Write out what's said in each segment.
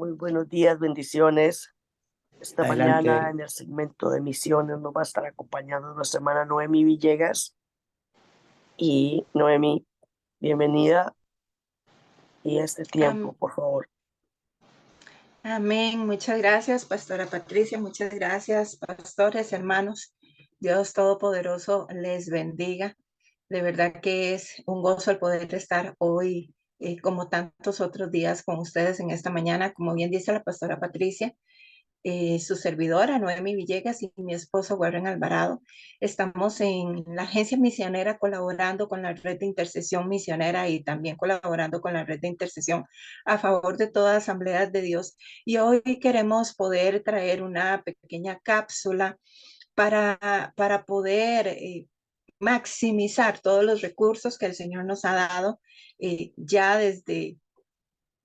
Muy buenos días, bendiciones. Esta mañana Adelante. en el segmento de misiones nos va a estar acompañando nuestra hermana Noemi Villegas. Y Noemi, bienvenida y este tiempo, Am- por favor. Amén. Muchas gracias, Pastora Patricia. Muchas gracias, pastores, hermanos. Dios Todopoderoso les bendiga. De verdad que es un gozo el poder estar hoy, como tantos otros días, con ustedes en esta mañana. Como bien dice la Pastora Patricia, su servidora, Noemi Villegas, y mi esposo, Warren Alvarado. Estamos en la agencia misionera colaborando con la red de intercesión misionera y también colaborando con la red de intercesión a favor de todas las asambleas de Dios. Y hoy queremos poder traer una pequeña cápsula para poder maximizar todos los recursos que el Señor nos ha dado ya desde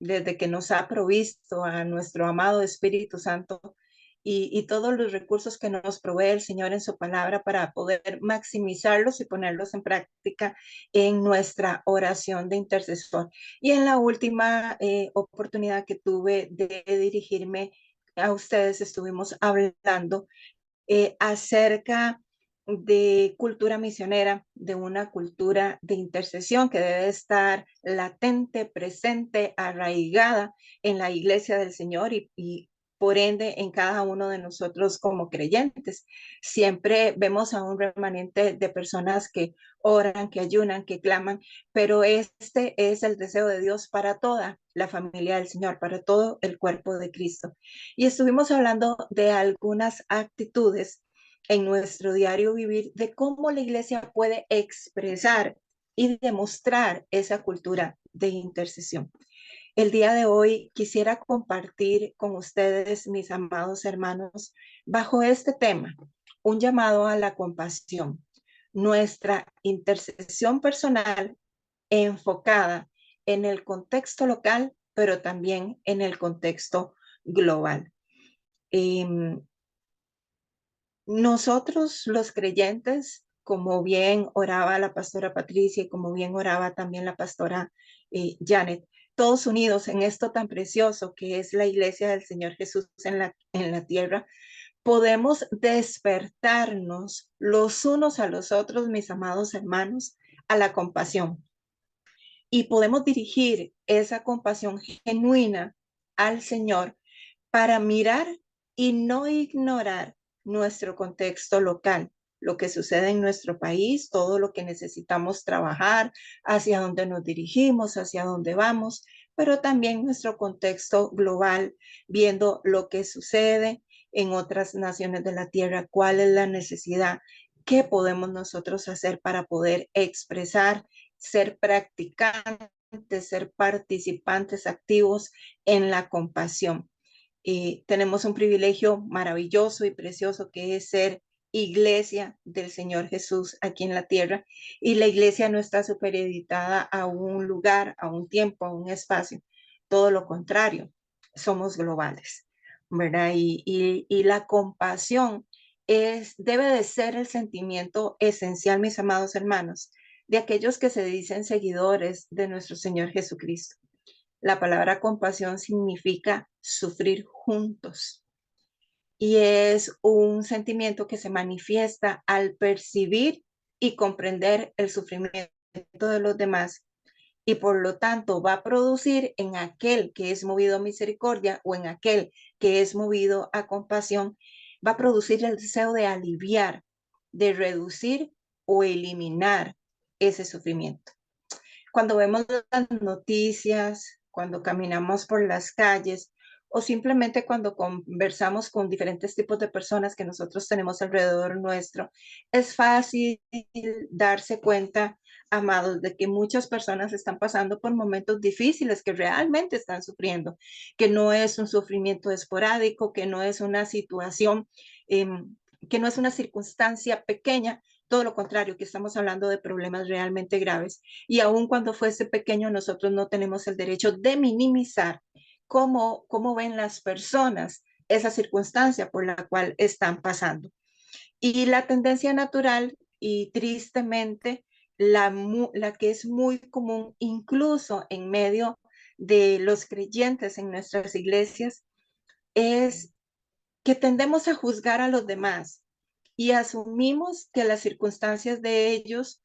que nos ha provisto a nuestro amado Espíritu Santo y todos los recursos que nos provee el Señor en su palabra para poder maximizarlos y ponerlos en práctica en nuestra oración de intercesor. Y en la última oportunidad que tuve de dirigirme a ustedes, estuvimos hablando acerca de cultura misionera, de una cultura de intercesión que debe estar latente, presente, arraigada en la iglesia del Señor y por ende en cada uno de nosotros como creyentes. Siempre vemos a un remanente de personas que oran, que ayunan, que claman, pero este es el deseo de Dios para toda la familia del Señor, para todo el cuerpo de Cristo. Y estuvimos hablando de algunas actitudes en nuestro diario vivir de cómo la iglesia puede expresar y demostrar esa cultura de intercesión. El día de hoy quisiera compartir con ustedes, mis amados hermanos, bajo este tema, un llamado a la compasión, nuestra intercesión personal enfocada en el contexto local, pero también en el contexto global. Nosotros los creyentes, como bien oraba la pastora Patricia y como bien oraba también la pastora Janet, todos unidos en esto tan precioso que es la iglesia del Señor Jesús en la tierra, podemos despertarnos los unos a los otros, mis amados hermanos, a la compasión. Y podemos dirigir esa compasión genuina al Señor para mirar y no ignorar nuestro contexto local, lo que sucede en nuestro país, todo lo que necesitamos trabajar, hacia dónde nos dirigimos, hacia dónde vamos, pero también nuestro contexto global, viendo lo que sucede en otras naciones de la tierra, cuál es la necesidad, qué podemos nosotros hacer para poder expresar, ser practicantes, ser participantes activos en la compasión. Tenemos un privilegio maravilloso y precioso que es ser iglesia del Señor Jesús aquí en la tierra, y la iglesia no está supeditada a un lugar, a un tiempo, a un espacio, todo lo contrario, somos globales, ¿verdad? Y la compasión debe de ser el sentimiento esencial, mis amados hermanos, de aquellos que se dicen seguidores de nuestro Señor Jesucristo. La palabra compasión significa sufrir juntos y es un sentimiento que se manifiesta al percibir y comprender el sufrimiento de los demás, y por lo tanto va a producir en aquel que es movido a misericordia o en aquel que es movido a compasión, va a producir el deseo de aliviar, de reducir o eliminar ese sufrimiento. Cuando vemos las noticias, cuando caminamos por las calles o simplemente cuando conversamos con diferentes tipos de personas que nosotros tenemos alrededor nuestro, es fácil darse cuenta, amados, de que muchas personas están pasando por momentos difíciles, que realmente están sufriendo, que no es un sufrimiento esporádico, que no es una situación, eh, que no es una circunstancia pequeña, todo lo contrario, que estamos hablando de problemas realmente graves. Y aun cuando fuese pequeño, nosotros no tenemos el derecho de minimizar cómo ven las personas esa circunstancia por la cual están pasando. Y la tendencia natural y tristemente la que es muy común incluso en medio de los creyentes en nuestras iglesias es que tendemos a juzgar a los demás y asumimos que las circunstancias de ellos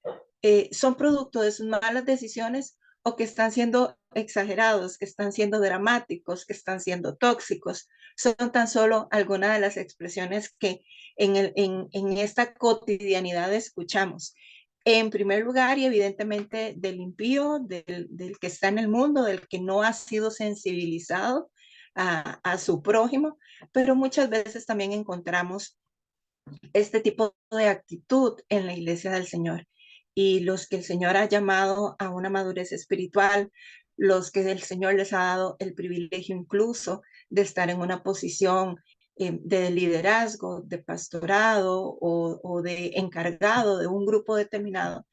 son producto de sus malas decisiones o que están siendo exagerados, que están siendo dramáticos, que están siendo tóxicos. Son tan solo algunas de las expresiones que en esta cotidianidad escuchamos. En primer lugar, y evidentemente del impío, del que está en el mundo, del que no ha sido sensibilizado a su prójimo, pero muchas veces también encontramos este tipo de actitud en la iglesia del Señor. Y los que el Señor ha llamado a una madurez espiritual, los que el Señor les ha dado el privilegio incluso de estar en una posición de liderazgo, de pastorado o de encargado de un grupo determinado,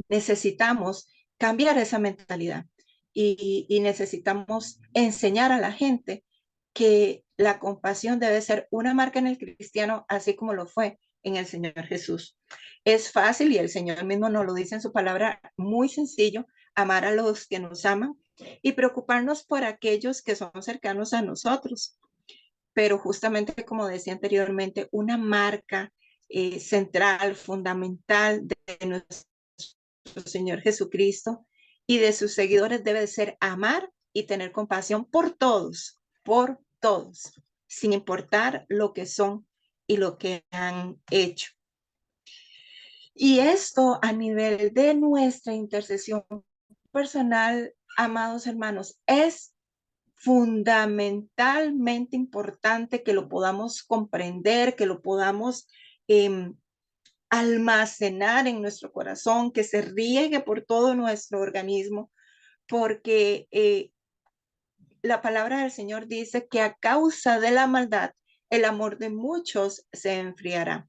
necesitamos cambiar esa mentalidad y necesitamos enseñar a la gente que la compasión debe ser una marca en el cristiano, así como lo fue en el Señor Jesús. Es fácil y el Señor mismo nos lo dice en su palabra, muy sencillo, amar a los que nos aman y preocuparnos por aquellos que son cercanos a nosotros. Pero justamente, como decía anteriormente, una marca central, fundamental de nuestro Señor Jesucristo y de sus seguidores debe ser amar y tener compasión por todos, sin importar lo que son y lo que han hecho. Y esto a nivel de nuestra intercesión personal, amados hermanos, es fundamentalmente importante que lo podamos comprender, que lo podamos almacenar en nuestro corazón, que se riegue por todo nuestro organismo, porque la palabra del Señor dice que a causa de la maldad, el amor de muchos se enfriará.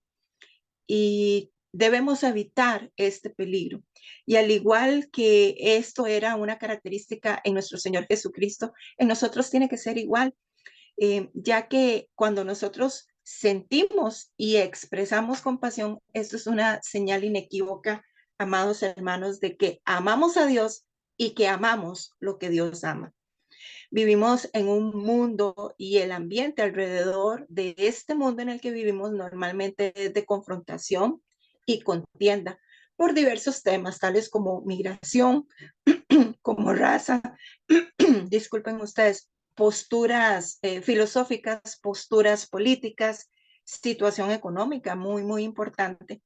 Y debemos evitar este peligro. Y al igual que esto era una característica en nuestro Señor Jesucristo, en nosotros tiene que ser igual, ya que cuando nosotros sentimos y expresamos compasión, esto es una señal inequívoca, amados hermanos, de que amamos a Dios y que amamos lo que Dios ama. Vivimos en un mundo y el ambiente alrededor de este mundo en el que vivimos normalmente es de confrontación y contienda por diversos temas, tales como migración, como raza, disculpen ustedes, posturas filosóficas, posturas políticas, situación económica muy importante.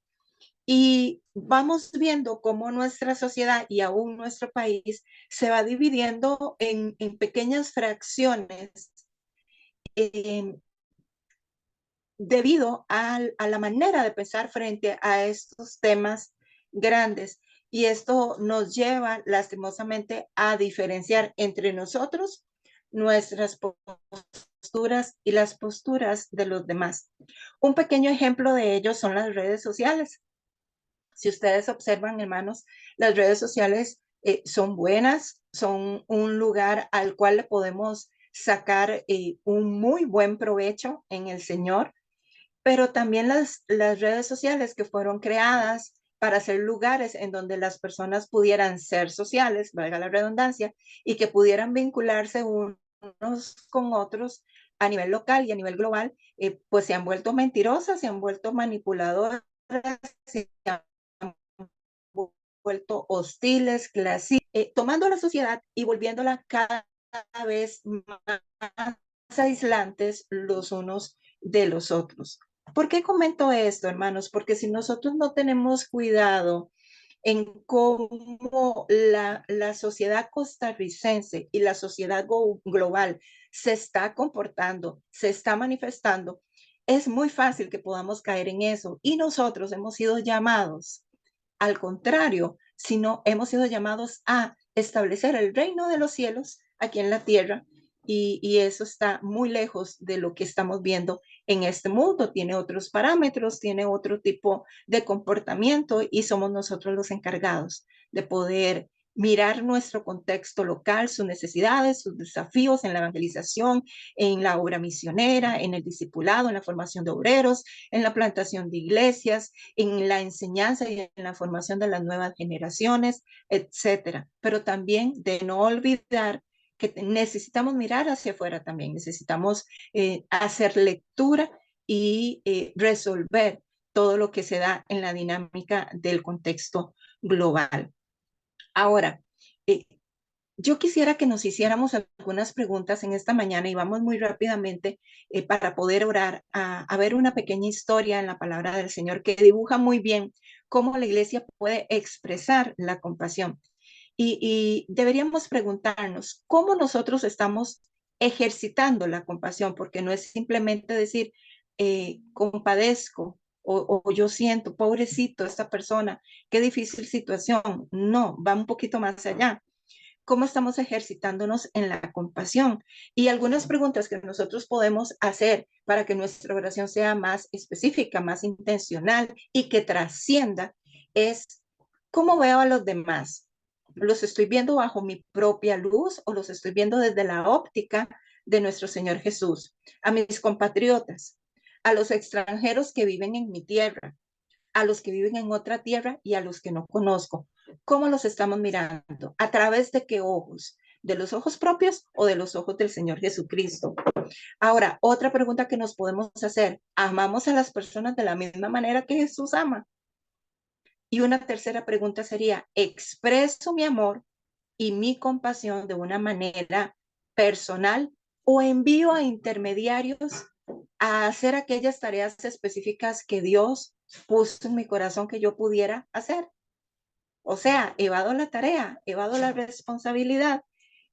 Y vamos viendo cómo nuestra sociedad y aún nuestro país se va dividiendo en pequeñas fracciones eh, debido a la manera de pensar frente a estos temas grandes. Y esto nos lleva lastimosamente a diferenciar entre nosotros nuestras posturas y las posturas de los demás. Un pequeño ejemplo de ello son las redes sociales. Si ustedes observan, hermanos, las redes sociales son buenas, son un lugar al cual le podemos sacar un muy buen provecho en el Señor, pero también las redes sociales que fueron creadas para ser lugares en donde las personas pudieran ser sociales, valga la redundancia, y que pudieran vincularse unos con otros a nivel local y a nivel global, pues se han vuelto mentirosas, se han vuelto manipuladoras, se han vuelto hostiles, clasistas, tomando la sociedad y volviéndola cada vez más aislantes los unos de los otros. ¿Por qué comento esto, hermanos? Porque si nosotros no tenemos cuidado en cómo la sociedad costarricense y la sociedad global se está comportando, se está manifestando, es muy fácil que podamos caer en eso. Y nosotros hemos sido llamados, al contrario, sino hemos sido llamados a establecer el reino de los cielos aquí en la tierra y eso está muy lejos de lo que estamos viendo en este mundo. Tiene otros parámetros, tiene otro tipo de comportamiento y somos nosotros los encargados de poder mirar nuestro contexto local, sus necesidades, sus desafíos en la evangelización, en la obra misionera, en el discipulado, en la formación de obreros, en la plantación de iglesias, en la enseñanza y en la formación de las nuevas generaciones, etcétera. Pero también de no olvidar que necesitamos mirar hacia afuera también, necesitamos hacer lectura y resolver todo lo que se da en la dinámica del contexto global. Ahora, eh, yo quisiera que nos hiciéramos algunas preguntas en esta mañana y vamos muy rápidamente para poder orar a ver una pequeña historia en la palabra del Señor que dibuja muy bien cómo la iglesia puede expresar la compasión. Y deberíamos preguntarnos cómo nosotros estamos ejercitando la compasión, porque no es simplemente decir, compadezco o yo siento, pobrecito esta persona, qué difícil situación. No, va un poquito más allá. ¿Cómo estamos ejercitándonos en la compasión? Y algunas preguntas que nosotros podemos hacer para que nuestra oración sea más específica, más intencional y que trascienda es, ¿cómo veo a los demás? ¿Los estoy viendo bajo mi propia luz o los estoy viendo desde la óptica de nuestro Señor Jesús? A mis compatriotas, a los extranjeros que viven en mi tierra, a los que viven en otra tierra y a los que no conozco. ¿Cómo los estamos mirando? ¿A través de qué ojos? ¿De los ojos propios o de los ojos del Señor Jesucristo? Ahora, otra pregunta que nos podemos hacer, ¿amamos a las personas de la misma manera que Jesús ama? Y una tercera pregunta sería, ¿expreso mi amor y mi compasión de una manera personal o envío a intermediarios a hacer aquellas tareas específicas que Dios puso en mi corazón que yo pudiera hacer? O sea, evado la tarea, evado la responsabilidad.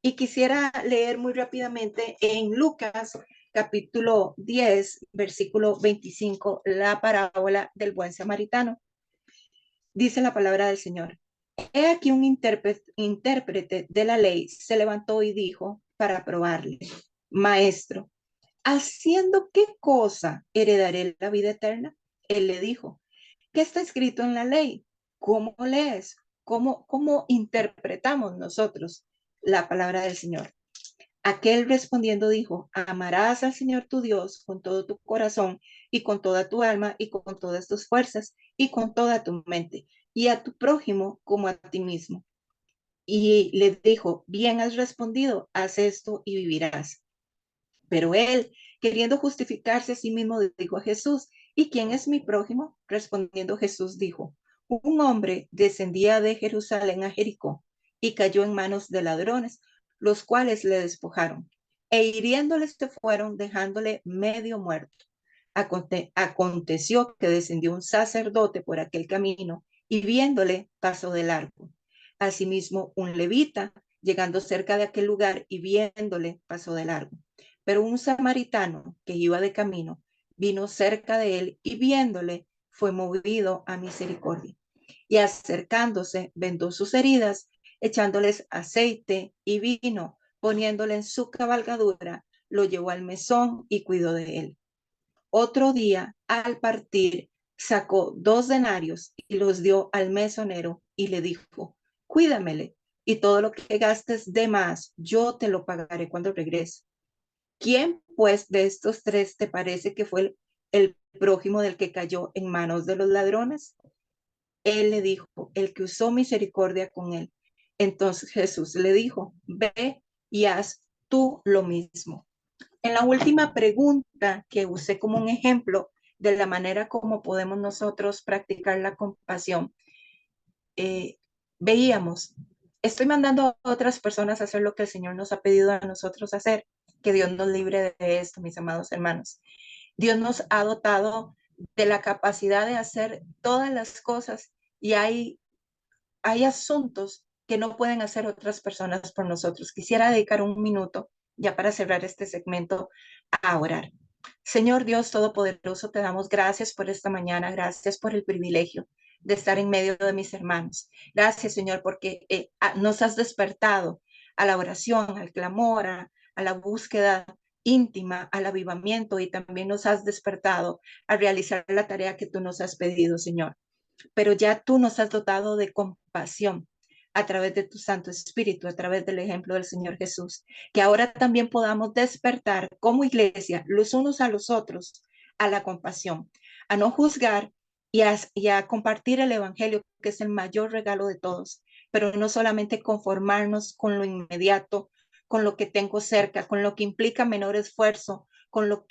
Y quisiera leer muy rápidamente en Lucas capítulo 10, versículo 25, la parábola del buen samaritano. Dice la palabra del Señor. He aquí un intérprete de la ley se levantó y dijo para probarle, Maestro, ¿haciendo qué cosa heredaré la vida eterna? Él le dijo, ¿qué está escrito en la ley? ¿Cómo lees? ¿Cómo interpretamos nosotros la palabra del Señor? Aquel respondiendo dijo, amarás al Señor tu Dios con todo tu corazón y con toda tu alma y con todas tus fuerzas y con toda tu mente y a tu prójimo como a ti mismo. Y le dijo, bien has respondido, haz esto y vivirás. Pero él, queriendo justificarse a sí mismo, dijo a Jesús, ¿y quién es mi prójimo? Respondiendo Jesús dijo, un hombre descendía de Jerusalén a Jericó y cayó en manos de ladrones, los cuales le despojaron e hiriéndole se fueron dejándole medio muerto. Aconteció que descendió un sacerdote por aquel camino y viéndole pasó de largo. Asimismo, un levita, llegando cerca de aquel lugar y viéndole pasó de largo. Pero un samaritano que iba de camino vino cerca de él y viéndole fue movido a misericordia. Y acercándose, vendó sus heridas, echándoles aceite y vino, poniéndole en su cabalgadura, lo llevó al mesón y cuidó de él. Otro día, al partir, sacó 2 denarios y los dio al mesonero y le dijo, cuídamele y todo lo que gastes de más, yo te lo pagaré cuando regrese. ¿Quién, pues, de estos tres te parece que fue el prójimo del que cayó en manos de los ladrones? Él le dijo, el que usó misericordia con él. Entonces Jesús le dijo, ve y haz tú lo mismo. En la última pregunta que usé como un ejemplo de la manera como podemos nosotros practicar la compasión, eh, veíamos, estoy mandando a otras personas a hacer lo que el Señor nos ha pedido a nosotros hacer. Que Dios nos libre de esto, mis amados hermanos. Dios nos ha dotado de la capacidad de hacer todas las cosas y hay asuntos que no pueden hacer otras personas por nosotros. Quisiera dedicar un minuto ya para cerrar este segmento a orar. Señor Dios Todopoderoso, te damos gracias por esta mañana, gracias por el privilegio de estar en medio de mis hermanos. Gracias, Señor, porque nos has despertado a la oración, al clamor, a la búsqueda íntima, al avivamiento y también nos has despertado a realizar la tarea que tú nos has pedido, Señor. Pero ya tú nos has dotado de compasión a través de tu Santo Espíritu, a través del ejemplo del Señor Jesús, que ahora también podamos despertar como iglesia los unos a los otros a la compasión, a no juzgar y a compartir el Evangelio, que es el mayor regalo de todos, pero no solamente conformarnos con lo inmediato, con lo que tengo cerca, con lo que implica menor esfuerzo, con los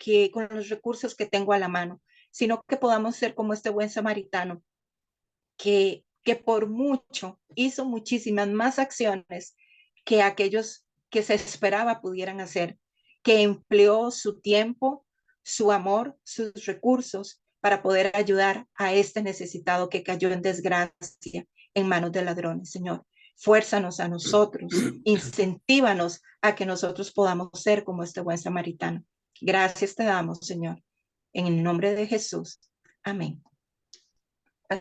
recursos que tengo a la mano, sino que podamos ser como este buen samaritano que por mucho hizo muchísimas más acciones que aquellos que se esperaba pudieran hacer, que empleó su tiempo, su amor, sus recursos para poder ayudar a este necesitado que cayó en desgracia en manos de ladrones, Señor. Fuérzanos a nosotros, incentívanos a que nosotros podamos ser como este buen samaritano. Gracias te damos, Señor. En el nombre de Jesús. Amén.